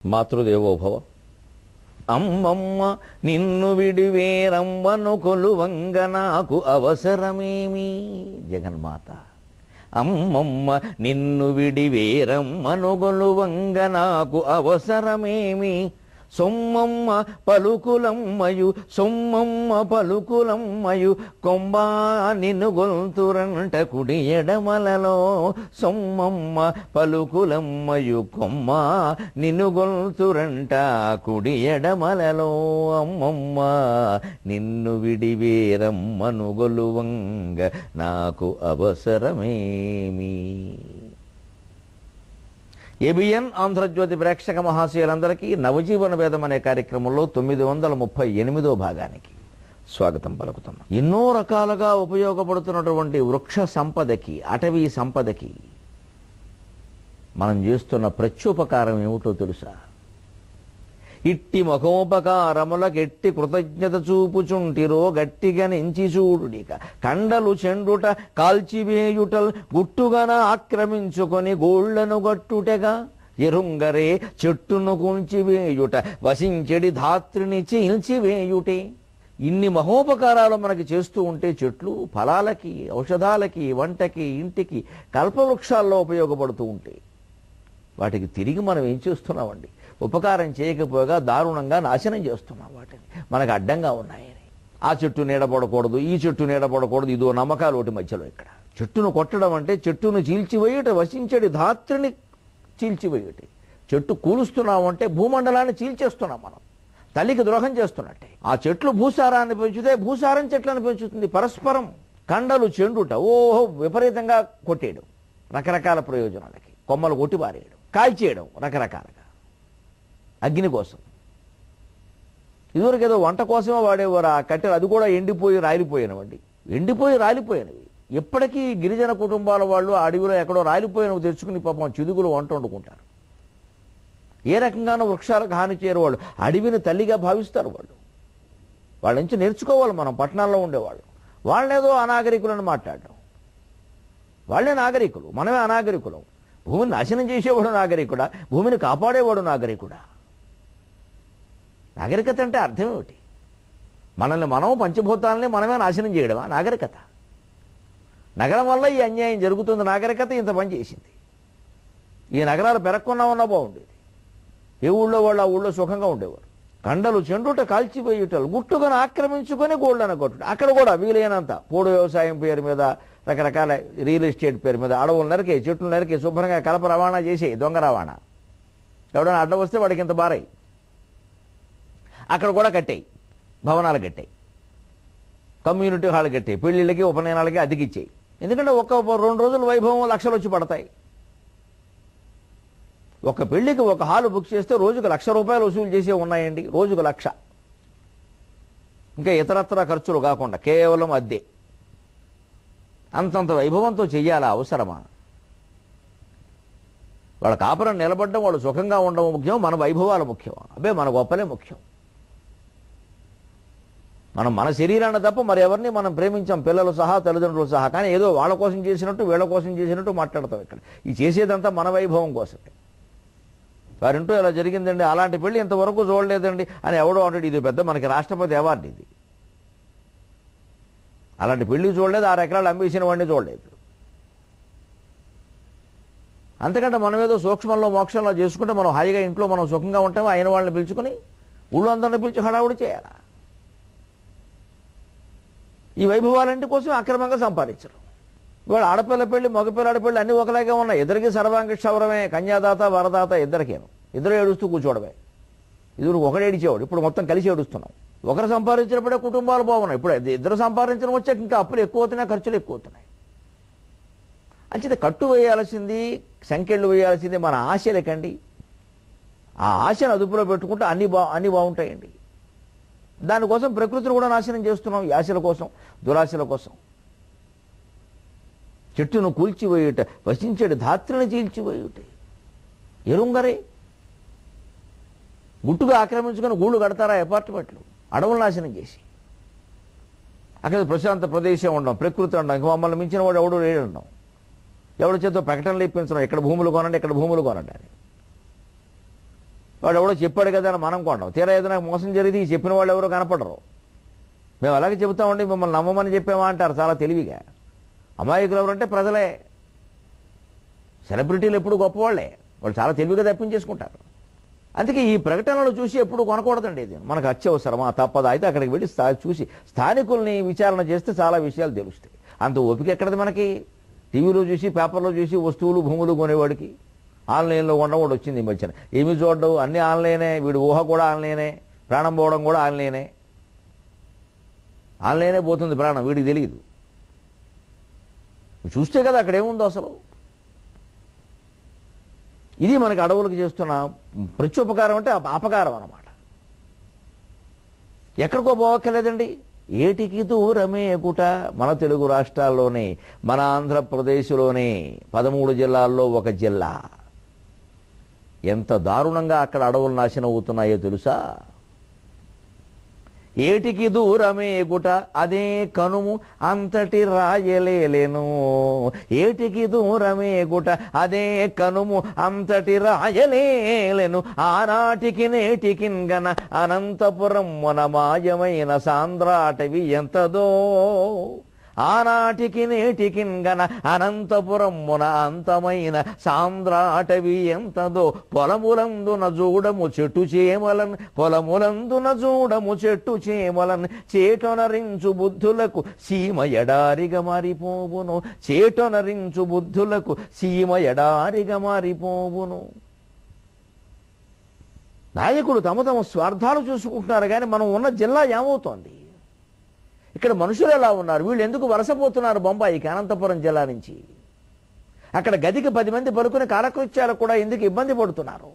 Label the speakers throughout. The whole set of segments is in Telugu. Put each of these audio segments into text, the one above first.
Speaker 1: మాతృదేవోభవ. అమ్మమ్మ నిన్ను విడివేరమ్మను కొలువంగ నాకు అవసరమేమి. జగన్మాత అమ్మమ్మ నిన్ను విడివేరమ్మను కొలువంగ నాకు అవసరమేమి. సొమ్మమ్మ పలుకులమ్మయు సొమ్మమ్మ పలుకులమ్మయు కొంబా నిన్ను గొల్తురంట కుడి ఎడమలలో. సొమ్మమ్మ పలుకులమ్మయు కొమ్మ నిన్ను గొల్తురంట కుడి ఎడమలలో. అమ్మమ్మ నిన్ను విడివేరమ్మను గొలువంగ నాకు అవసరమేమి. ఏబిఎన్ ఆంధ్రజ్యోతి ప్రేక్షక మహాశయులందరికీ నవజీవన వేదం అనే కార్యక్రమంలో 938వ భాగానికి స్వాగతం పలుకుతున్నాం. ఎన్నో రకాలుగా ఉపయోగపడుతున్నటువంటి వృక్ష సంపదకి, అటవీ సంపదకి మనం చేస్తున్న ప్రత్యుపకారం ఏమిటో తెలుసా? ఇట్టి మహోపకారములకెట్టి కృతజ్ఞత చూపుచుంటిరో గట్టిగా నెంచి చూడుడిక. కండలు చెండుట కాల్చివేయుటల్ గుట్టుగన ఆక్రమించుకొని గోళ్లను గట్టుటగా. ఎరుంగరే చెట్టును కూల్చివేయుట వసించెడి ధాత్రిని చీల్చివేయుటే. ఇన్ని మహోపకారాలు మనకి చేస్తూ ఉంటే చెట్లు ఫలాలకి, ఔషధాలకి, వంటకి, ఇంటికి, కల్పవృక్షాల్లో ఉపయోగపడుతూ ఉంటాయి. వాటికి తిరిగి మనం ఏం చేస్తున్నామండి? ఉపకారం చేయకపోగా దారుణంగా నాశనం చేస్తున్నాం వాటిని, మనకు అడ్డంగా ఉన్నాయని. ఆ చెట్టు నీడపడకూడదు, ఈ చెట్టు నీడపడకూడదు, ఇదో నమ్మకాలు ఒకటి మధ్యలో. ఇక్కడ చెట్టును కొట్టడం అంటే చెట్టును చీల్చివేయుట, వసించడి ధాత్రిని చీల్చివేయుట. చెట్టు కూలుస్తున్నామంటే భూమండలాన్ని చీల్చేస్తున్నాం మనం, తల్లికి ద్రోహం చేస్తున్నట్టే. ఆ చెట్లు భూసారాన్ని పెంచుతే భూసారం చెట్లను పెంచుతుంది. పరస్పరం కండలు చెండుట, ఓహో విపరీతంగా కొట్టేయడం రకరకాల ప్రయోజనాలకి, కొమ్మలు కొట్టిపారేయడం, కాల్చేయడం రకరకాలుగా అగ్ని కోసం. ఇదివరకు ఏదో వంట కోసమే వాడేవారు ఆ కట్టెలు, అది కూడా ఎండిపోయి రాలిపోయినవండి, ఎండిపోయి రాలిపోయినవి. ఎప్పటికీ గిరిజన కుటుంబాల వాళ్ళు అడవిలో ఎక్కడో రాలిపోయినవి తెచ్చుకుని పాపం చిదుగులు వంట వండుకుంటారు. ఏ రకంగానూ వృక్షాలకు హాని చేయరు వాళ్ళు, అడవిని తల్లిగా భావిస్తారు వాళ్ళు. వాళ్ళ నుంచి నేర్చుకోవాలి మనం. పట్టణాల్లో ఉండేవాళ్ళు వాళ్ళేదో అనాగరికులను మాట్లాడడం, వాళ్ళే నాగరికులు, మనమే అనాగరికులం. భూమిని నాశనం చేసేవాడు నాగరికుడా? భూమిని కాపాడేవాడు నాగరికుడా? నాగరికత అంటే అర్థం ఏమిటి? మనల్ని మనం, పంచభూతాలని మనమే నాశనం చేయడమా నాగరికత? నగరం వల్ల ఈ అన్యాయం జరుగుతుంది. నాగరికత ఇంత పని చేసింది. ఈ నగరాలు పెరగకుండా ఉన్నా బాగుండేది. ఏ ఊళ్ళో వాళ్ళు ఆ ఊళ్ళో సుఖంగా ఉండేవారు. కండలు చెండుట కాల్చిపోయేటలు గుట్టుగా ఆక్రమించుకొని గోళ్ళను కొట్టుట. అక్కడ కూడా వీలైనంత పోడు వ్యవసాయం పేరు మీద, రకరకాల రియల్ ఎస్టేట్ పేరు మీద అడవులు నరికే, చెట్లు నరికే, శుభ్రంగా కలప రవాణా చేసే దొంగ రవాణా. ఎవడైనా అడ్డం వస్తే వాడికి ఇంత బారై అక్కడ కూడా కట్టాయి, భవనాలు కట్టాయి, కమ్యూనిటీ హాల్ కట్టాయి, పెళ్లిళ్ళకి ఉపనయనాలకి అతికిచ్చాయి. ఎందుకంటే ఒక 2 రోజుల వైభవం లక్షలు వచ్చి పడతాయి. ఒక పెళ్లికి ఒక హాలు బుక్ చేస్తే రోజుకు ₹1,00,000 వసూలు చేసే ఉన్నాయండి. రోజుకు 1,00,000. ఇంకా ఇతరత్ర ఖర్చులు కాకుండా కేవలం అద్దె. అంతంత వైభవంతో చెయ్యాలా? అవసరమా? వాళ్ళ కాపురం నిలబడడం, వాళ్ళు సుఖంగా ఉండడం ముఖ్యం, మన వైభవాలు ముఖ్యం. అబ్బే మన గొప్పలే ముఖ్యం. మనం మన శరీరాన్ని తప్ప మరి ఎవరిని మనం ప్రేమించాం, పిల్లలు సహా, తల్లిదండ్రులు సహా. కానీ ఏదో వాళ్ళ కోసం చేసినట్టు, వీళ్ళ కోసం చేసినట్టు మాట్లాడతాం. ఇక్కడ ఈ చేసేదంతా మన వైభవం కోసమే. వారింటూ ఇలా జరిగిందండి, అలాంటి పెళ్లి ఇంతవరకు చూడలేదండి అని ఎవడో అంటాడు. ఇది పెద్ద మనకి రాష్ట్రపతి అవార్డు ఇది. అలాంటి పెళ్లి చూడలేదు, 6 ఎకరాలు అమ్మేసిన వాడిని చూడలేదు. అంతకంటే మనం ఏదో సూక్ష్మంలో మోక్షంలో చేసుకుంటే మనం హాయిగా ఇంట్లో మనం సుఖంగా ఉంటాము. అయిన వాళ్ళని పిలుచుకుని ఊళ్ళో అందరిని పిలిచి హడావుడి చేయాలా? ఈ వైభవాలంటి కోసం అక్రమంగా సంపాదించరు. ఇవాళ ఆడపిల్ల పెళ్లి, మగపిల్లాడ పెళ్లి అన్నీ ఒకలాగే ఉన్నాయి. ఇద్దరికి సర్వాంగ క్షవరమే, కన్యాదాత వరదాత ఇద్దరికేను. ఇద్దరు ఏడుస్తూ కూర్చోవడమే. ఇది ఒకడు ఏడిచేవాడు, ఇప్పుడు మొత్తం కలిసి ఏడుస్తున్నాం. ఒకరు సంపాదించినప్పుడే కుటుంబాలు బాగున్నాయి. ఇప్పుడు ఇద్దరు సంపాదించడం వచ్చాక ఇంకా అప్పులు ఎక్కువ అవుతున్నాయి, ఖర్చులు ఎక్కువ అవుతున్నాయి. అంచేత కట్టు వేయాల్సింది, సంఖ్యలు వేయాల్సింది మన ఆశలకండి. ఆ ఆశను అదుపులో పెట్టుకుంటే అన్నీ బాగుంటాయండి. దానికోసం ప్రకృతిని కూడా నాశనం చేస్తున్నాం, ఈ ఆశల కోసం, దురాశల కోసం. చెట్టును కూల్చివేయుట, వసించడి ధాత్రిని చీల్చివేయుట. ఎరుంగరే గుట్టుగా ఆక్రమించుకొని గూళ్ళు కడతారా అపార్ట్మెంట్లు, అడవులు నాశనం చేసి. అక్కడ ప్రశాంత ప్రదేశం ఉండడం, ప్రకృతి ఉండడం, ఇంక మమ్మల్ని మించిన వాడు ఎవడు లేడు ఉండడం. ఎవరి చేతో ప్రకటనలు ఇప్పించడం, ఇక్కడ భూములు కొనండి, ఇక్కడ భూములు కొనండి అని. వాడు ఎవడో చెప్పాడు కదా అని మనం కొంటాం. తీరా ఏదైనా మోసం జరిగితే ఈ చెప్పిన వాళ్ళు ఎవరో కనపడరు. మేము అలాగే చెబుతామండి, మిమ్మల్ని నమ్మమని చెప్పామా అంటారు చాలా తెలివిగా. అమాయకులు ఎవరంటే ప్రజలే. సెలబ్రిటీలు ఎప్పుడు గొప్పవాళ్లే, వాళ్ళు చాలా తెలివిగా తప్పించేసుకుంటారు. అందుకే ఈ ప్రకటనలు చూసి ఎప్పుడు కొనకూడదండి. ఇది మనకు అత్యవసరమా తప్పదా అయితే అక్కడికి వెళ్ళి చూసి స్థానికుల్ని విచారణ చేస్తే చాలా విషయాలు తెలుస్తాయి. అంత ఓపిక ఎక్కడది మనకి? టీవీలో చూసి పేపర్లో చూసి వస్తువులు భూములు కొనేవాడికి ఆన్లైన్లో ఉండవాడు వచ్చింది ఈ మధ్యన. ఏమి చూడవు, అన్నీ ఆన్లైనే. వీడి ఊహ కూడా ఆన్లైనే, ప్రాణం పోవడం కూడా ఆన్లైనే. ఆన్లైనే పోతుంది ప్రాణం, వీడికి తెలియదు. చూస్తే కదా అక్కడ ఏముందో అసలు. ఇది మనకి అడవులకు చేస్తున్న ప్రత్యుపకారం అంటే అపకారం అన్నమాట. ఎక్కడికో పోవక్కర్లేదండి, ఏటికి దూరమే గుట. మన తెలుగు రాష్ట్రాల్లోనే, మన ఆంధ్రప్రదేశ్లోనే 13 జిల్లాల్లో ఒక జిల్లా. ఎంత దారుణంగా అక్కడ అడవులు నాశనం అవుతున్నాయో తెలుసా? ఏటికి దూరమే గుట అదే కనుము అంతటి రాయలేను. ఏటికి దూరమే గుట అదే కనుము అంతటి రాయలేను. ఆనాటికి నేటికి గన అనంతపురం మన మాయమైన సాంద్రాటవి ఎంతదో. ఆనాటికి నేటికి గన అనంతపురం మున అంతమైన సాంద్రాటవి ఎంతదో. పొలములందున చూడము చెట్టు చేమలన్, పొలములందున చూడము చెట్టు చేమలన్. చేటొనరించు బుద్ధులకు సీమ ఎడారిగా మారిపోవును. చేటొనరించు బుద్ధులకు సీమ ఎడారిగా మారిపోవును. నాయకులు తమ తమ స్వార్థాలు చూసుకుంటున్నారు, కానీ మనం ఉన్న జిల్లా ఏమవుతోంది? ఇక్కడ మనుషులు ఎలా ఉన్నారు? వీళ్ళు ఎందుకు వలసపోతున్నారు బొంబాయికి అనంతపురం జిల్లా నుంచి? అక్కడ గదికి 10 మంది పలుకుని కాలకృత్యాలు కూడా ఎందుకు ఇబ్బంది పడుతున్నారు?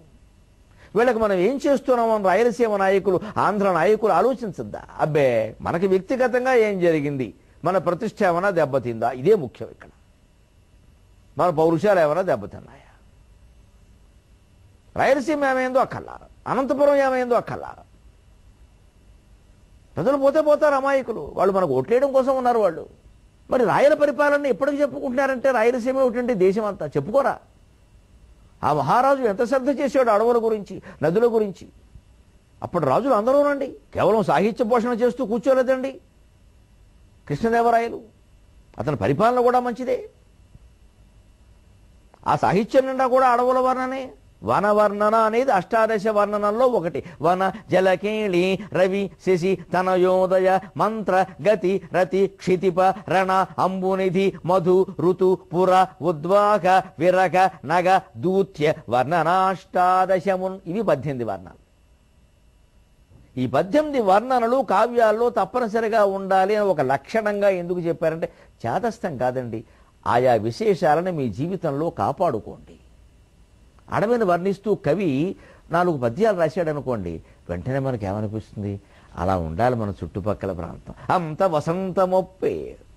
Speaker 1: వీళ్ళకి మనం ఏం చేస్తున్నామని రాయలసీమ నాయకులు, ఆంధ్ర నాయకులు ఆలోచించద్దా? అబ్బే, మనకి వ్యక్తిగతంగా ఏం జరిగింది, మన ప్రతిష్ట ఏమైనా దెబ్బతిందా? ఇదే ముఖ్యం. ఇక్కడ మన పౌరుషాలు ఏమైనా దెబ్బతిన్నాయా? రాయలసీమ ఏమైందో అక్కర్లా, అనంతపురం ఏమైందో అక్కర్లా. ప్రజలు పోతే పోతారు అమాయకులు, వాళ్ళు మనకు ఓట్లేయడం కోసం ఉన్నారు వాళ్ళు. మరి రాయల పరిపాలన ఎప్పటికి చెప్పుకుంటున్నారంటే రాయలసీమ ఒకటి దేశం అంతా చెప్పుకోరా? ఆ మహారాజు ఎంత శ్రద్ధ చేశాడు అడవుల గురించి, నదుల గురించి. అప్పటి రాజులు అందరూనండి కేవలం సాహిత్య పోషణ చేస్తూ కూర్చోలేదండి. కృష్ణదేవరాయలు, అతని పరిపాలన కూడా మంచిదే. ఆ సాహిత్యం నిండా కూడా అడవుల వర్ణనే. వనవర్ణన అనేది అష్టాదశ వర్ణనల్లో ఒకటి. వన జలకేళి రవి శశి తనయోదయ మంత్ర గతి రతి క్షితిప రణ అంబునిధి మధు ఋతు పుర ఉద్వాక విరక నగ దూత్య వర్ణనాష్టాదశమున్. ఇవి 18 వర్ణాలు. ఈ 18 వర్ణనలు కావ్యాల్లో తప్పనిసరిగా ఉండాలి అని ఒక లక్షణంగా ఎందుకు చెప్పారంటే చేతస్థం కాదండి, ఆయా విశేషాలను మీ జీవితంలో కాపాడుకోండి. అడవిని వర్ణిస్తూ కవి 4 పద్యాలు రాశాడనుకోండి, వెంటనే మనకి ఏమనిపిస్తుంది? అలా ఉండాలి మన చుట్టుపక్కల ప్రాంతం. అంత వసంతమొప్పే.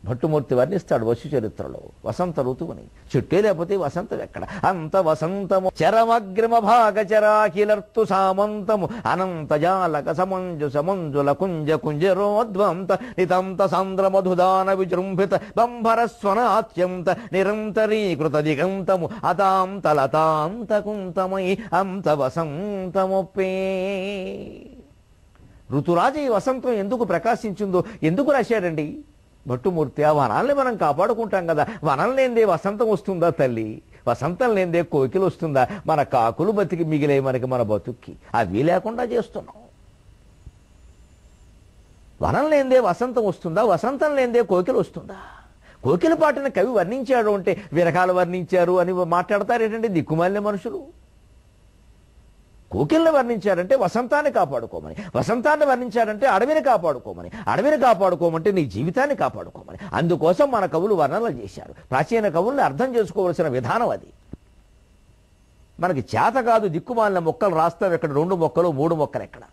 Speaker 1: భట్టుమూర్తి వర్ణిస్తాడు వశు చరిత్రలో వసంత ఋతువుని. చుట్టే లేకపోతే వసంతం ఎక్కడ? అంత వసంతము చరమగ్రమ భాగ చరాఖిలర్తు సామంతము అనంత జాలక సమంజు సమంజుల కుంజ కుంజరోద్వంత నితంత సాంద్ర మధుదాన విజృంభిత బంభరస్వనాత్యంత నిరంతరీకృత దిగంతము అతాంత లతాంత కుంతమై అంత వసంతమొప్పే. ఋతురాజు ఈ వసంతం ఎందుకు ప్రకాశించిందో ఎందుకు రాశాడండి భట్టుమూర్తి? ఆ వనాల్ని మనం కాపాడుకుంటాం కదా. వనం లేనిదే వసంతం వస్తుందా తల్లి? వసంతం లేనిదే కోకిలు వస్తుందా? మన కాకులు బతికి మిగిలే మనకి మన బతుక్కి అవి లేకుండా చేస్తున్నాం. వనం లేనిదే వసంతం వస్తుందా? వసంతం లేనిదే కోకిలు వస్తుందా? కోకిల పాటను కవి వర్ణించాడు అంటే విరకాలు వర్ణించారు అని మాట్లాడతారేటండి దిక్కుమాలిన మనుషులు. కోకిల్ని వర్ణించారంటే వసంతాన్ని కాపాడుకోమని, వసంతాన్ని వర్ణించారంటే అడవిని కాపాడుకోమని, అడవిని కాపాడుకోమంటే నీ జీవితాన్ని కాపాడుకోమని. అందుకోసం మన కవులు వర్ణనలు చేశారు. ప్రాచీన కవుల్ని అర్థం చేసుకోవాల్సిన విధానం అది. మనకి చేత కాదు దిక్కుమాలిన మొక్కలు రాస్తాం. ఇక్కడ 2 మొక్కలు 3 మొక్కలు ఎక్కడ?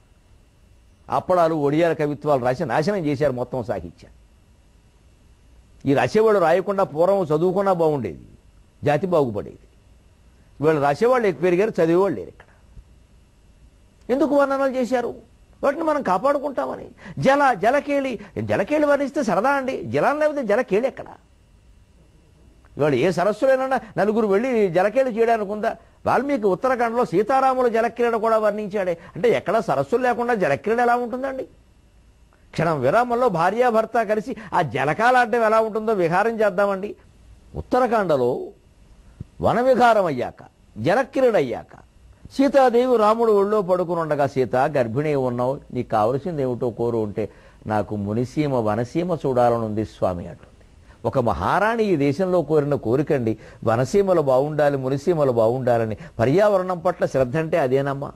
Speaker 1: అప్పడాలు ఒడియాల కవిత్వాలు రాసి నాశనం చేశారు మొత్తం సాహిత్యం. ఈ రాసేవాళ్ళు రాయకుండా పూర్వం చదువుకున్నా బాగుండేది, జాతి బాగుపడేది. వీళ్ళు రాసేవాళ్ళు ఎక్కువ పెరిగారు, చదివేవాళ్ళు లేరు. ఇక్కడ ఎందుకు వర్ణనలు చేశారు? వాటిని మనం కాపాడుకుంటామని. జలకేళి వర్ణిస్తే సరదా అండి. జలం లేకపోతే జలకేళి ఎక్కడ? ఇవాళ ఏ సరస్సులైనా 4 వెళ్ళి జలకేళి చేయడానికి ఉందా? వాల్మీకి ఉత్తరాఖండ్లో సీతారాముల జలక్రీడ కూడా వర్ణించాడే. అంటే ఎక్కడ సరస్సులు లేకుండా జలక్రీడ ఎలా ఉంటుందండి? క్షణం విరామంలో భార్యాభర్త కలిసి ఆ జలకాలాడటం ఎలా ఉంటుందో విహారం చేద్దామండి. ఉత్తరాఖండలో వన విహారం అయ్యాక, జలక్రీడ అయ్యాక సీతాదేవి రాముడు ఒళ్ళో పడుకుని ఉండగా, సీత గర్భిణీ ఉన్నావు, నీకు కావలసింది ఏమిటో కోరు ఉంటే, నాకు మునిసీమ వనసీమ చూడాలనుంది స్వామి అంటుంది. ఒక మహారాణి ఈ దేశంలో కోరిన కోరికండి, వనసీమలు బాగుండాలి, మునిసీమలు బాగుండాలని. పర్యావరణం పట్ల శ్రద్ధ అంటే అదేనమ్మా.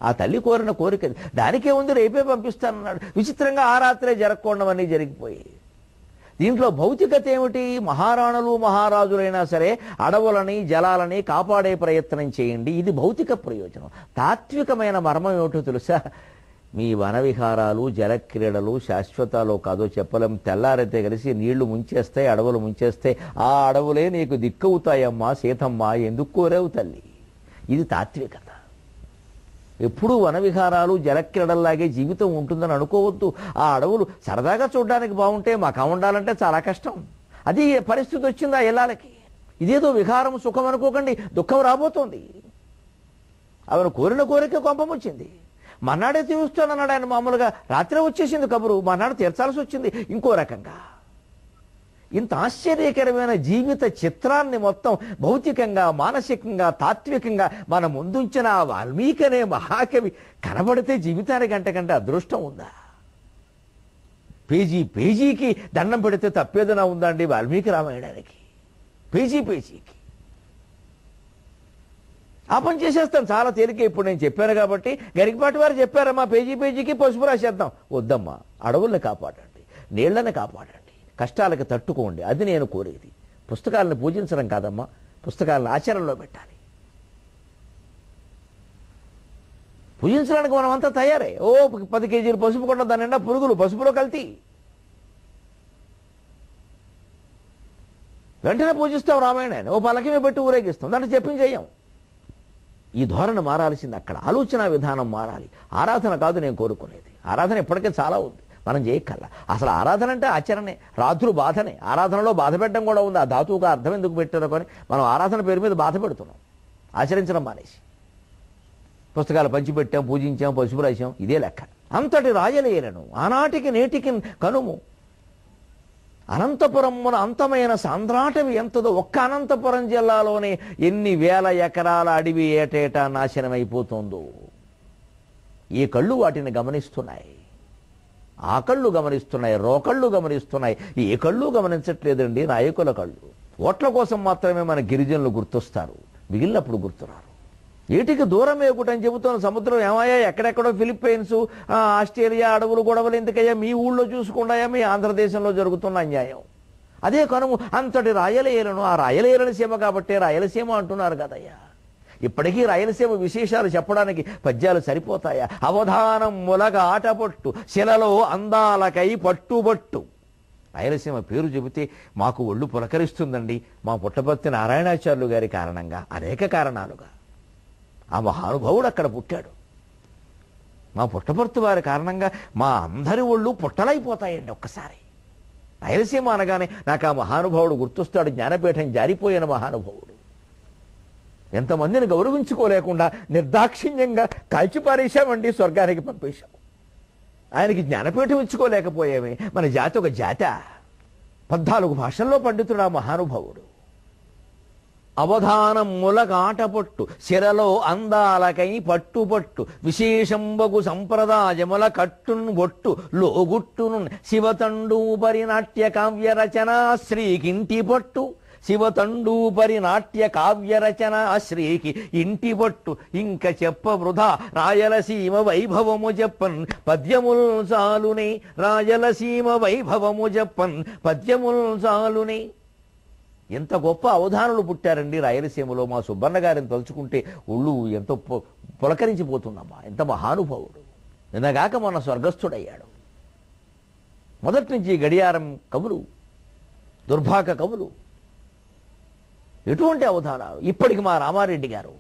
Speaker 1: ఆ తల్లి కోరిన కోరిక. దానికే ఉంది, రేపే పంపిస్తానన్నాడు. విచిత్రంగా ఆ రాత్రే జరగకుండావన్నీ జరిగిపోయి. దీంట్లో భౌతికత ఏమిటి? మహారాణులు మహారాజులైనా సరే అడవులని జలాలని కాపాడే ప్రయత్నం చేయండి, ఇది భౌతిక ప్రయోజనం. తాత్వికమైన మర్మం ఏమిటో తెలుసా? మీ వన విహారాలు జలక్రీడలు శాశ్వతాలో కాదో చెప్పలేం. తెల్లారైతే కలిసి నీళ్లు ముంచేస్తాయి, అడవులు ముంచేస్తాయి. ఆ అడవులే నీకు దిక్కవుతాయమ్మా సీతమ్మ, ఎందుకు కోరావు తల్లి? ఇది తాత్వికత. ఎప్పుడూ వన విహారాలు జలక్రీడల్లాగే జీవితం ఉంటుందని అనుకోవద్దు. ఆ అడవులు సరదాగా చూడడానికి బాగుంటే మాకు ఉండాలంటే చాలా కష్టం. అది పరిస్థితి వచ్చింది ఆ ఇళ్ళకి. ఇదేదో విహారం సుఖం అనుకోకండి, దుఃఖం రాబోతోంది. ఆమెను కోరిన కోరిక కొంపమొచ్చింది. మన్నాడే తీరుస్తానన్నాడు ఆయన. మామూలుగా రాత్రే వచ్చేసింది కబురు, మన్నాడు తీర్చాల్సి వచ్చింది ఇంకో రకంగా. ఇంత ఆశ్చర్యకరమైన జీవిత చిత్రాన్ని మొత్తం భౌతికంగా మానసికంగా తాత్వికంగా మన ముందుంచిన ఆ వాల్మీకి అనే మహాకవి కనబడితే జీవితానికి గంటకంటే అదృష్టం ఉందా? పేజీ పేజీకి దండం పెడితే తప్పేదనా ఉందా అండి వాల్మీకి రామాయణానికి? పేజీ పేజీకి ఆ పని చేసేస్తాం చాలా తేలిక. ఇప్పుడు నేను చెప్పాను కాబట్టి గరికపాటి వారు చెప్పారమ్మా, పేజీ పేజీకి పసుపు రాసేద్దాం. వద్దమ్మా, అడవుల్ని కాపాడండి, నీళ్లను కాపాడండి, కష్టాలకు తట్టుకోండి, అది నేను కోరేది. పుస్తకాలను పూజించడం కాదమ్మా, పుస్తకాలను ఆచరణలో పెట్టాలి. పూజించడానికి మనం అంతా తయారే. 10 కేజీలు పసుపు కొన్న దాని నిండా పురుగులు, పసుపులో కల్తీ. వెంటనే పూజిస్తాం రామాయణాన్ని, పలకమే పెట్టి ఊరేగిస్తాం, దాంట్లో చెప్పించి చెయ్యం. ఈ ధోరణి మారాల్సింది. అక్కడ ఆలోచన విధానం మారాలి. ఆరాధన కాదు నేను కోరుకునేది. ఆరాధన ఇప్పటికే చాలా ఉంది, మనం చేయక్కర్లా. అసలు ఆరాధన అంటే ఆచరణే, రాత్రులు బాధనే. ఆరాధనలో బాధ పెట్టడం కూడా ఉంది. ఆ ధాతువుగా అర్థం ఎందుకు పెట్టారో కానీ మనం ఆరాధన పేరు మీద బాధ పెడుతున్నాం, ఆచరించడం మానేసి. పుస్తకాలు పంచిపెట్టాం, పూజించాం, పసుపు రాశాం, ఇదే లెక్క. అంతటి రాయలేలను ఆనాటికి నేటికి కనుము. అనంతపురమున అంతమైన సాంద్రాటవి ఎంతదో. ఒక్క అనంతపురం జిల్లాలోనే ఎన్ని వేల ఎకరాల అడవి ఏటేటా నాశనమైపోతుందో. ఈ కళ్ళు వాటిని గమనిస్తున్నాయి, ఆ కళ్ళు గమనిస్తున్నాయి, రోకళ్ళు గమనిస్తున్నాయి. ఏ కళ్ళు గమనించట్లేదండి నాయకుల కళ్ళు. ఓట్ల కోసం మాత్రమే మన గిరిజనులు గుర్తొస్తారు, మిగిలినప్పుడు గుర్తురారు. ఏటికి దూరం ఏకుటని చెబుతున్న సముద్రం ఏమయ్యా? ఎక్కడెక్కడో ఫిలిప్పైన్స్, ఆస్ట్రేలియా అడవులు గొడవలు ఎందుకయ్యా? మీ ఊళ్ళో చూసుకుంటాయా? మీ ఆంధ్రదేశంలో జరుగుతున్న అన్యాయం అదే కనుము. అంతటి రాయలేలను, ఆ రాయలేలని సీమ కాబట్టే రాయలసీమ అంటున్నారు కదయ్యా. ఇప్పటికీ రాయలసీమ విశేషాలు చెప్పడానికి పద్యాలు సరిపోతాయా? అవధానం ములగ ఆటపట్టు, శిలలో అందాలకై పట్టుబట్టు. రాయలసీమ పేరు చెబితే మాకు ఒళ్ళు పులకరిస్తుందండి. మా పుట్టపర్తి నారాయణాచార్యులు గారి కారణంగా, అనేక కారణాలుగా. ఆ మహానుభావుడు అక్కడ పుట్టాడు. మా పుట్టపర్తి వారి కారణంగా మా అందరి ఒళ్ళు పుట్టలైపోతాయండి ఒక్కసారి. రాయలసీమ అనగానే నాకు ఆ మహానుభావుడు గుర్తొస్తాడు. జ్ఞానపీఠం జారిపోయిన మహానుభావుడు. ఎంతమందిని గౌరవించుకోలేకుండా నిర్దాక్షిణ్యంగా కాల్చిపారేశామండి, స్వర్గానికి పంపేశాము. ఆయనకి జ్ఞానపీఠం ఇచ్చుకోలేకపోయామే. మన జాతి ఒక జాత. 14 భాషల్లో పండితుడు ఆ మహానుభావుడు. అవధానం ములగాటపట్టు, శిరలో అందాలకై పట్టుపట్టు, విశేషంబగు సంప్రదాయముల కట్టున్ బొట్టు, లోగుట్టును శివతండూపరి నాట్య కావ్య రచన శ్రీకింటి పట్టు. శివతండూపరి నాట్య కావ్య రచన శ్రీకి ఇంటి పట్టు. ఇంక చెప్ప వృధా రాయలసీమ వైభవము చెప్పన్ పద్యముల్ సాలునే. రాయలసీమ వైభవము చెప్పన్ పద్యముల్ సాలునే. ఎంత గొప్ప అవధానులు పుట్టారండి రాయలసీమలో. మా సుబ్బన్న గారిని తలుచుకుంటే ఒళ్ళు ఎంతో పులకరించిపోతుందమ్మా. ఎంత మహానుభావుడు. నిన్నగాక మొన్న స్వర్గస్థుడయ్యాడు. మొదటి నుంచి గడియారం కవులు, దుర్భాగ కవులు, ఎటువంటి అవధానాలు. ఇప్పటికి మా రామారెడ్డి గారు.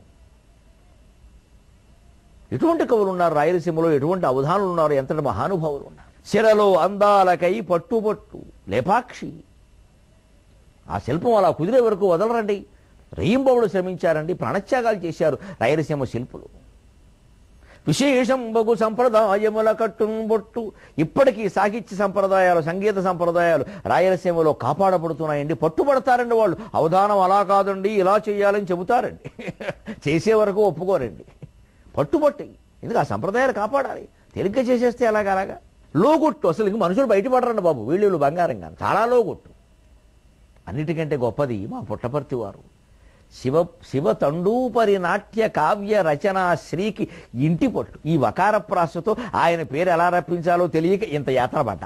Speaker 1: ఎటువంటి కవులు ఉన్నారు రాయలసీమలో, ఎటువంటి అవధానులు ఉన్నారు, ఎంతటి మహానుభావులు ఉన్నారు. శిరలో అందాలకై పట్టుపట్టు, లేపాక్షి. ఆ శిల్పం అలా కుదిరే వరకు వదలరండి. రెయింబవులు శ్రమించారండి, ప్రాణత్యాగాలు చేశారు రాయలసీమ శిల్పులు. విశేషం బగు సంప్రదాయముల కట్టుబొట్టు. ఇప్పటికీ సాహిత్య సంప్రదాయాలు, సంగీత సంప్రదాయాలు రాయలసీమలో కాపాడబడుతున్నాయండి. పట్టుబడతారండి వాళ్ళు. అవధానం అలా కాదండి, ఇలా చేయాలని చెబుతారండి. చేసే వరకు ఒప్పుకోరండి. పట్టుబట్టి ఎందుకు ఆ సంప్రదాయాలు కాపాడాలి. తేలిగ్గా చేసేస్తే అలాగా లోగొట్టు. అసలు ఇంక మనుషులు బయటపడరండి బాబు, వీళ్ళు బంగారం కానీ చాలా లోగొట్టు. అన్నిటికంటే గొప్పది మా పుట్టపర్తి వారు. శివ తండూపరి నాట్య కావ్య రచనా శ్రీకి ఇంటి పట్టు. ఈ వకార ప్రాసతో ఆయన పేరు ఎలా రప్పించాలో తెలియక ఇంత యాత్ర పడ్డ.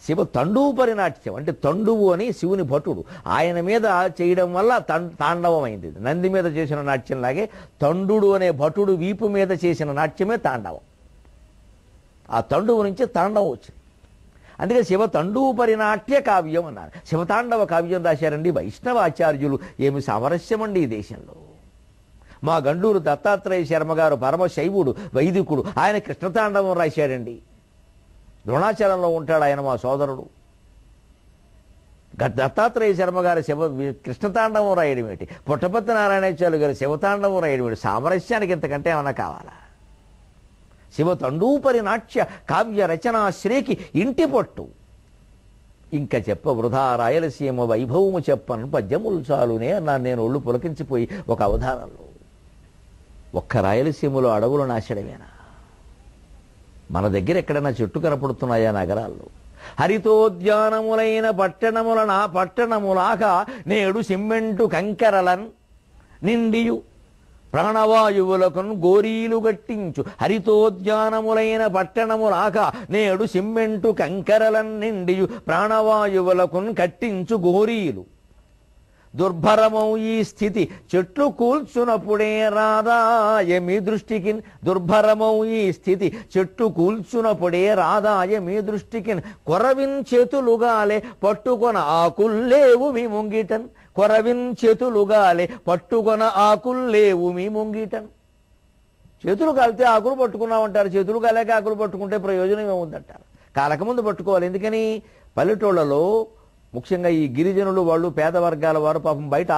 Speaker 1: శివ తండూపరి నాట్యం అంటే తండువు అని శివుని భటుడు, ఆయన మీద చేయడం వల్ల తాండవం అయింది. నంది మీద చేసిన నాట్యంలాగే తండుడు అనే భటుడు వీపు మీద చేసిన నాట్యమే తాండవం. ఆ తండువు నుంచి తాండవం వచ్చింది. అందుకే శివ తండూపరి నాట్య కావ్యం అన్నారు. శివతాండవ కావ్యం రాశారండి వైష్ణవాచార్యులు. ఏమి సామరస్యం అండి ఈ దేశంలో. మా గండూరు దత్తాత్రేయ శర్మ గారు పరమశైవుడు, వైదికుడు. ఆయన కృష్ణతాండవం రాశాడండి. ద్రోణాచలంలో ఉంటాడు ఆయన, మా సోదరుడు. దత్తాత్రేయ శర్మ గారు కృష్ణతాండవం రాయడం ఏంటి, పుట్టపర్తి నారాయణాచార్యులు గారు శివతాండవం రాయడం ఏంటి. సామరస్యానికి ఇంతకంటే ఏమన్నా కావాలా. శివ తండూపరి నాట్య కావ్య రచనా శ్రేకి ఇంటి పట్టు. ఇంకా చెప్ప వృధా రాయలసీమ వైభవము చెప్పను పద్యములు చాలునే అన్నాను నేను ఒళ్ళు పులకించిపోయి ఒక అవధానంలో. ఒక్క రాయలసీమలో అడవులు నాశడమేనా? మన దగ్గర ఎక్కడైనా చెట్టు కనపడుతున్నాయా నగరాల్లో? హరితోద్యానములైన పట్టణములాగా నేడు సిమ్మెంటు కంకరలన్ నిండియు ప్రాణవాయువులకును గోరీలు గట్టించు. హరితోద్యానములైన పట్టణములాగా నేడు సిమ్మెంటు కంకరలన్నిండియు ప్రాణవాయువులకును కట్టించు గోరీలు. దుర్భరమౌ ఈ స్థితి చెట్లు కూల్చునప్పుడే రాదాయ మీ దృష్టికి. దుర్భరమౌ ఈ స్థితి చెట్టు కూల్చునప్పుడే రాదాయ మీ దృష్టికి. కొరవిన్ చేతులుగాలే పట్టుకొన ఆకుల్లేవు మీ ముంగిటన్. కొరవిన్ చేతులుగాలే పట్టుకొన ఆకుల్లేవు మీ ముంగిటన్. చేతులు కాలితే ఆకులు పట్టుకున్నామంటారు. చేతులు కాలేక ఆకులు పట్టుకుంటే ప్రయోజనం ఏముందంటారు. కాలక ముందు పట్టుకోవాలి. ఎందుకని పల్లెటూళ్ళలో ముఖ్యంగా ఈ గిరిజనులు వాళ్ళు పేద వర్గాల వారు పాపం బయట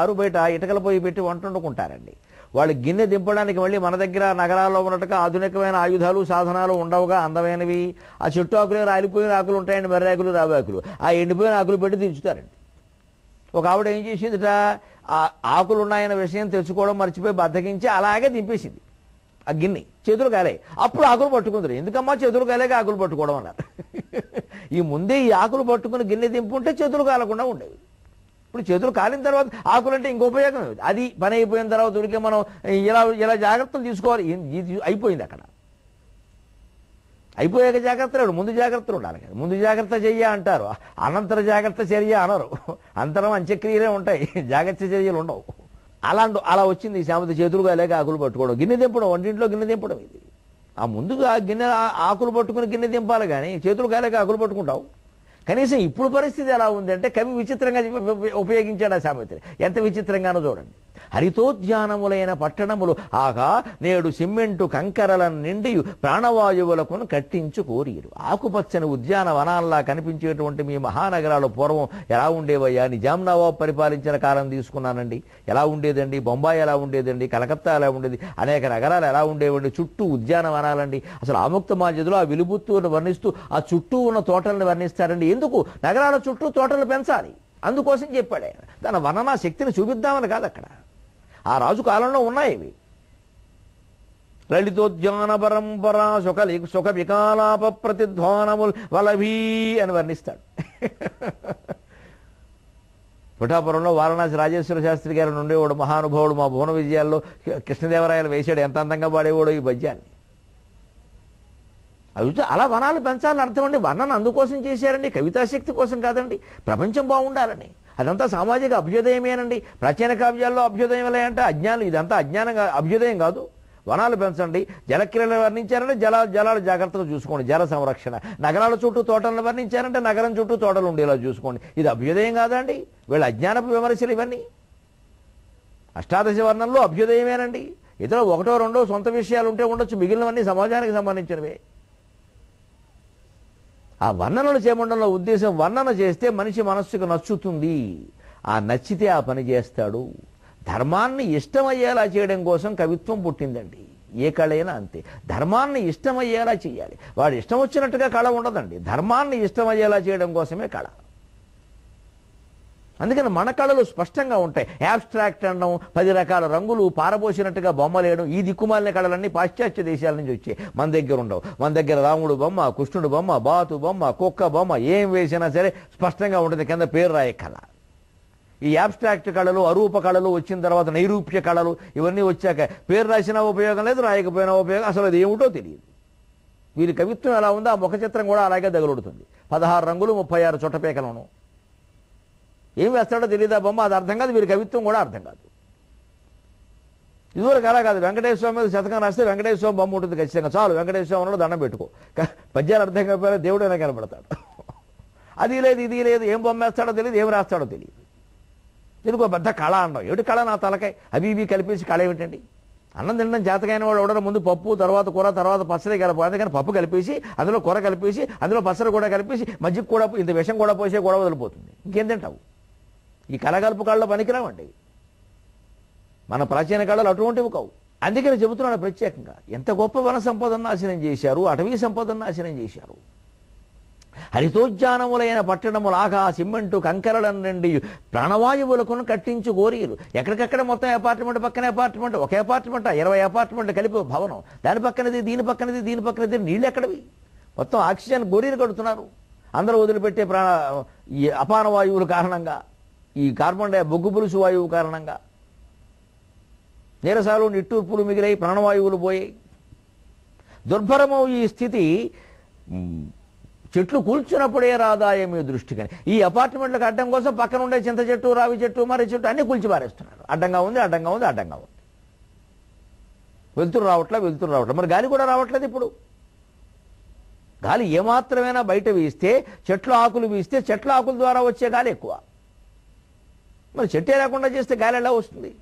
Speaker 1: ఇటకల పొయ్యి పెట్టి వంట వండుకుంటారండి. వాళ్ళు గిన్నె దింపడానికి మళ్ళీ మన దగ్గర నగరాల్లో ఉన్నట్టుగా ఆధునికమైన ఆయుధాలు సాధనాలు ఉండవుగా, అందమైనవి. ఆ చెట్టు ఆకులే రాలిపోయిన ఆకులు ఉంటాయండి, మర్రి ఆకులు రావి ఆకులు. ఆ ఎండిపోయిన ఆకులు పెట్టి దించుతారండి. ఒక ఆవిడ ఏం చేసిందిట, ఆ ఆకులు ఉన్నాయన్న విషయం తెచ్చుకోవడం మర్చిపోయి బద్దకించి అలాగే దింపేసింది ఆ గిన్నె. చేతులు కాలే. అప్పుడు ఆకులు పట్టుకుందరు. ఎందుకమ్మా చేతులు కాలేక ఆకులు పట్టుకోవడం అన్నారు. ఈ ముందే ఈ ఆకులు పట్టుకుని గిన్నె దింపుంటే చేతులు కాలకుండా ఉండేవి. ఇప్పుడు చేతులు కాలిన తర్వాత ఆకులంటే ఇంకో ఉపయోగం. అది పని అయిపోయిన తర్వాత ఉడికే మనం ఇలా జాగ్రత్తలు తీసుకోవాలి. ఇది అయిపోయింది అక్కడ. అయిపోయాక జాగ్రత్తలు, ముందు జాగ్రత్తలు ఉండాలి కదా. ముందు జాగ్రత్త చెయ్య అంటారు, అనంతర జాగ్రత్త చర్య అనరు. అంతరం అంత్యక్రియలే ఉంటాయి, జాగ్రత్త చర్యలు ఉండవు. అలా వచ్చింది ఈ సామెత. చేతులు కాలేక ఆకులు పట్టుకోవడం, గిన్నె దింపడం, వంటింట్లో గిన్నె దింపడం. ఇది ఆ ముందుగా గిన్నె ఆకులు పట్టుకుని గిన్నె దింపాలి, కానీ చేతులు కాలేక ఆకులు పట్టుకుంటావు. కనీసం ఇప్పుడు పరిస్థితి ఎలా ఉంది అంటే కవి విచిత్రంగా ఉపయోగించాడు ఆ సామెతని. ఎంత విచిత్రంగానో చూడండి. హరితోద్యానములైన పట్టణములు ఆగా నేడు సిమ్మెంటు కంకరలను నిండి ప్రాణవాయువులకు కట్టించు కోరీరు. ఆకుపచ్చని ఉద్యానవనాల్లా కనిపించేటువంటి మీ మహానగరాలు పూర్వం ఎలా ఉండేవయ్యా? నిజాం నవాబ్ పరిపాలించిన కాలం తీసుకున్నానండి. ఎలా ఉండేదండి? బొంబాయి ఎలా ఉండేదండి? కలకత్తా ఎలా ఉండేది? అనేక నగరాలు ఎలా ఉండేవండి? చుట్టూ ఉద్యానవనాలండి. అసలు ఆముక్త మాల్యదలో ఆ విలుబుత్తును వర్ణిస్తూ ఆ చుట్టూ ఉన్న తోటలను వర్ణిస్తారండి. ఎందుకు? నగరాల చుట్టూ తోటలు పెంచాలి, అందుకోసం చెప్పాడు ఆయన. తన వర్ణనా శక్తిని చూపిద్దామని కాదు, అక్కడ ఆ రాజు కాలంలో ఉన్నాయి ఇవి. లలితోద్యాన పరంపరా సుఖ వికాలాప ప్రతిధ్వానముల్ వలభీ అని వర్ణిస్తాడు. పిఠాపురంలో వారణాసి రాజేశ్వర శాస్త్రి గారు ఉండేవాడు, మహానుభావుడు. మా భువన విజయాల్లో కృష్ణదేవరాయలు వేశాడు. ఎంత అందంగా పాడేవాడు ఈ పద్యాన్ని. అవి అలా వనాలు పెంచాలని అర్థం అండి. వర్ణన అందుకోసం చేశారండి, కవితాశక్తి కోసం కాదండి, ప్రపంచం బాగుండాలని. అదంతా సామాజిక అభ్యుదయమేనండి. ప్రాచీన కావ్యాల్లో అభ్యుదయం ఎలా అంటే అజ్ఞానం. ఇదంతా అజ్ఞానంగా అభ్యుదయం కాదు. వనాలు పెంచండి. జలక్రియలను వర్ణించారంటే జలాలు జాగ్రత్తగా చూసుకోండి, జల సంరక్షణ. నగరాల చుట్టూ తోటలను వర్ణించారంటే నగరం చుట్టూ తోటలు ఉండేలా చూసుకోండి. ఇది అభ్యుదయం కాదండి. వీళ్ళ అజ్ఞానపు విమర్శలు ఇవన్నీ. అష్టాదశ వర్ణంలో అభ్యుదయమేనండి. ఇతర ఒకటో రెండో సొంత విషయాలు ఉంటే ఉండొచ్చు, మిగిలినవన్నీ సమాజానికి సంబంధించినవే. ఆ వర్ణనలు చేయమండంలో ఉద్దేశం వర్ణన చేస్తే మనిషి మనస్సుకు నచ్చుతుంది. ఆ నచ్చితే ఆ పని చేస్తాడు. ధర్మాన్ని ఇష్టమయ్యేలా చేయడం కోసం కవిత్వం పుట్టిందండి. ఏ కళ అయినా అంతే. ధర్మాన్ని ఇష్టమయ్యేలా చేయాలి. వాడు ఇష్టం వచ్చినట్టుగా కళ ఉండదండి. ధర్మాన్ని ఇష్టమయ్యేలా చేయడం కోసమే కళ. అందుకని మన కళలు స్పష్టంగా ఉంటాయి. యాబ్స్ట్రాక్ట్ అనడం, 10 రకాల రంగులు పారబోసినట్టుగా బొమ్మలేయడం, ఈ దిక్కుమాలిన కళలన్నీ పాశ్చాత్య దేశాల నుంచి వచ్చాయి. మన దగ్గర ఉండవు. మన దగ్గర రాముడు బొమ్మ, కృష్ణుడు బొమ్మ, బాతు బొమ్మ, కుక్క బొమ్మ, ఏం వేసినా సరే స్పష్టంగా ఉంటుంది. కింద పేరు రాయే కళ. ఈ యాబ్స్ట్రాక్ట్ కళలు, అరూప కళలు వచ్చిన తర్వాత నైరూప్య కళలు ఇవన్నీ వచ్చాక పేరు రాసినా ఉపయోగం లేదు, రాయకపోయినా ఉపయోగం, అసలు అది ఏమిటో తెలియదు. వీరి కవిత్వం ఎలా ఉందో ఆ ముఖ చిత్రం కూడా అలాగే దగలుడుతుంది. 16 రంగులు 36 చుట్టపేకలను. ఏం వేస్తాడో తెలియదా బొమ్మ, అది అర్థం కాదు. వీరి కవిత్వం కూడా అర్థం కాదు. ఇదివరకు అలా కాదు. వెంకటేశ్వర స్వామి మీద శతకం రాస్తే వెంకటేశ్వర స్వామి బొమ్మ ఉంటుంది ఖచ్చితంగా. చాలు వెంకటేశ్వర స్వామిలో దండం పెట్టుకో. పద్యాలు అర్థం కాకపోయినా దేవుడైనా కనబడతాడు. అది లేదు, ఇది లేదు, ఏం బొమ్మ వేస్తాడో తెలియదు, ఏం రాస్తాడో తెలియదు. దీనికి ఒక పెద్ద కళ అన్నావు. ఏమిటి కళ? నా తలకాయ అవి ఇవి కలిపేసి కళ ఏమిటండి? అన్నం తినడం చేతకైన వాడు ఎవడో ముందు పప్పు, తర్వాత కూర, తర్వాత పచ్చడి కలపాలి. అందుకని పప్పు కలిపేసి అందులో కూర కలిపేసి అందులో పచ్చడి కూడా కలిపేసి మజ్జిగ కూడా ఇంత విషం కూడా పోసే కూడా వదిలిపోతుంది. ఇంకేం తింటావు? ఈ కళగలుపు కళ్ళలో పనికిరావండి. మన ప్రాచీన కళలు అటువంటివి కావు. అందుకని చెబుతున్నాడు ప్రత్యేకంగా. ఎంత గొప్ప వన సంపదను నాశనం చేశారు, అటవీ సంపదను నాశనం చేశారు. హరితోద్యానములైన పట్టణములు ఆగా సిమెంటు కంకరలను నుండి ప్రాణవాయువులకు కట్టించు గోరీలు. ఎక్కడికక్కడ మొత్తం అపార్ట్మెంట్ పక్కనే అపార్ట్మెంట్, ఒక అపార్ట్మెంట్ 20 అపార్ట్మెంట్ కలిపి భవనం, దాని పక్కనది దీని పక్కనది దీని పక్కనది. నీళ్ళు ఎక్కడవి? మొత్తం ఆక్సిజన్ గోరీలు కడుతున్నారు. అందరూ వదిలిపెట్టే ఈ అపాన వాయువుల కారణంగా, ఈ కార్బన్ బొగ్గు పులుసు వాయువు కారణంగా నీరసాలు నిట్టూర్పులు మిగిలాయి, ప్రాణవాయువులు పోయాయి. దుర్భరమవు ఈ స్థితి చెట్లు కూల్చినప్పుడే రాదాయం మీ దృష్టికని. ఈ అపార్ట్మెంట్లకు అడ్డం కోసం పక్కన ఉండే చింత చెట్టు, రావి చెట్టు, మర్రి చెట్టు అన్ని కూల్చి పారేస్తున్నారు. అడ్డంగా ఉంది, అడ్డంగా ఉంది, అడ్డంగా ఉంది. వెళ్తురు రావట్లే. మరి గాలి కూడా రావట్లేదు ఇప్పుడు. గాలి ఏమాత్రమైనా బయట వీస్తే, చెట్ల ఆకులు వీస్తే, చెట్ల ఆకుల ద్వారా వచ్చే గాలి ఎక్కువ. మరి చెట్టే లేకుండా చేస్తే గాలి ఎలా వస్తుంది?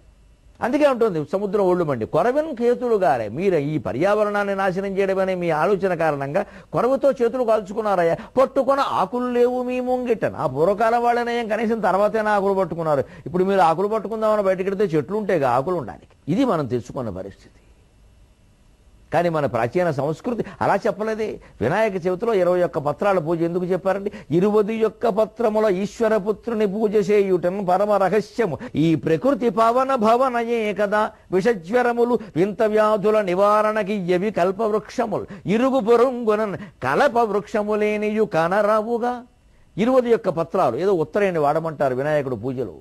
Speaker 1: అందుకే ఉంటుంది సముద్రం ఒళ్ళు మండి కొరవెన్ కేతులు గారే. మీరు ఈ పర్యావరణాన్ని నాశనం చేయడమనే మీ ఆలోచన కారణంగా కొరవతో చేతులు కాల్చుకున్నారయ్యా. పట్టుకున్న ఆకులు లేవు మీ ముంగిట. ఆ పూర్వకాలం వాళ్ళనే కనీసం తర్వాతైనా ఆకులు పట్టుకున్నారు. ఇప్పుడు మీరు ఆకులు పట్టుకుందామని బయటకెడితే చెట్లు ఉంటాయి, ఆకులు ఉండడానికి. ఇది మనం తెచ్చుకున్న పరిస్థితి. కానీ మన ప్రాచీన సంస్కృతి అలా చెప్పలేదే. వినాయక చవితిలో 21 పత్రాల పూజ ఎందుకు చెప్పారండి? 21 పత్రముల ఈశ్వరపుత్రుని పూజ చేయుటను పరమ రహస్యము. ఈ ప్రకృతి పవన భవనయే కదా విషజ్వరములు వింత వ్యాధుల నివారణకి ఎవి కల్పవృక్షములు ఇరుగు పొరుంగున కలప వృక్షములేనియు కనరావుగా. 21 పత్రాలు ఏదో ఉత్తరాయణి వాడమంటారు వినాయకుడు పూజలు,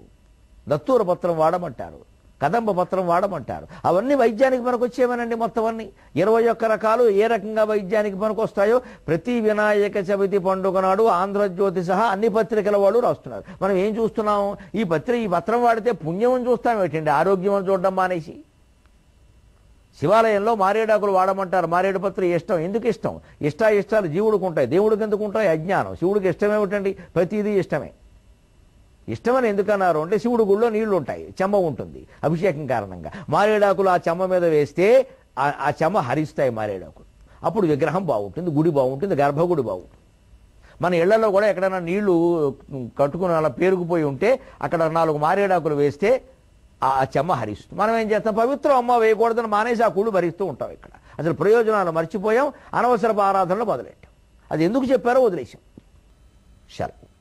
Speaker 1: దత్తూర పత్రం వాడమంటారు, కదంబ పత్రం వాడమంటారు. అవన్నీ వైద్యానికి పనికొచ్చేవనండి. మొత్తం అన్ని 21 రకాలు ఏ రకంగా వైద్యానికి పనికొస్తాయో ప్రతి వినాయక చవితి పండుగ నాడు ఆంధ్రజ్యోతి సహా అన్ని పత్రికల వాళ్ళు రాస్తున్నారు. మనం ఏం చూస్తున్నాం? ఈ పత్రం వాడితే పుణ్యం చూస్తాం ఏంటండి, ఆరోగ్యం చూడడం మానేసి. శివాలయంలో మారేడాకులు వాడమంటారు. మారేడు పత్రం ఇష్టం. ఎందుకు ఇష్టం? ఇష్టాలు జీవుడికి ఉంటాయి, దేవుడికి ఎందుకు ఉంటాయి? అజ్ఞానం. శివుడికి ఇష్టమేమిటండి? ప్రతిదీ ఇష్టమే. ఇష్టమని ఎందుకన్నారు అంటే శివుడు గుళ్ళో నీళ్లు ఉంటాయి, చెమ్మ ఉంటుంది అభిషేకం కారణంగా. మారేడాకులు ఆ చెమ్మ మీద వేస్తే ఆ చెమ్మ హరిస్తాయి మారేడాకులు. అప్పుడు విగ్రహం బాగుంటుంది, గుడి బాగుంటుంది, గర్భగుడి బాగుంటుంది. మన ఇళ్లలో కూడా ఎక్కడైనా నీళ్లు కట్టుకుని అలా పేరుకుపోయి ఉంటే అక్కడ 4 మారేడాకులు వేస్తే ఆ చెమ్మ హరిస్తుంది. మనం ఏం చేస్తాం? పవిత్రం అమ్మ వేయకూడదని మానేసి ఆ కుళ్ళు భరిస్తూ ఉంటాం. ఇక్కడ అసలు ప్రయోజనాలు మర్చిపోయాం, అనవసరపు ఆరాధనలు మొదలెట్టాం. అది ఎందుకు చెప్పారో వదిలేశాం. సెలవు.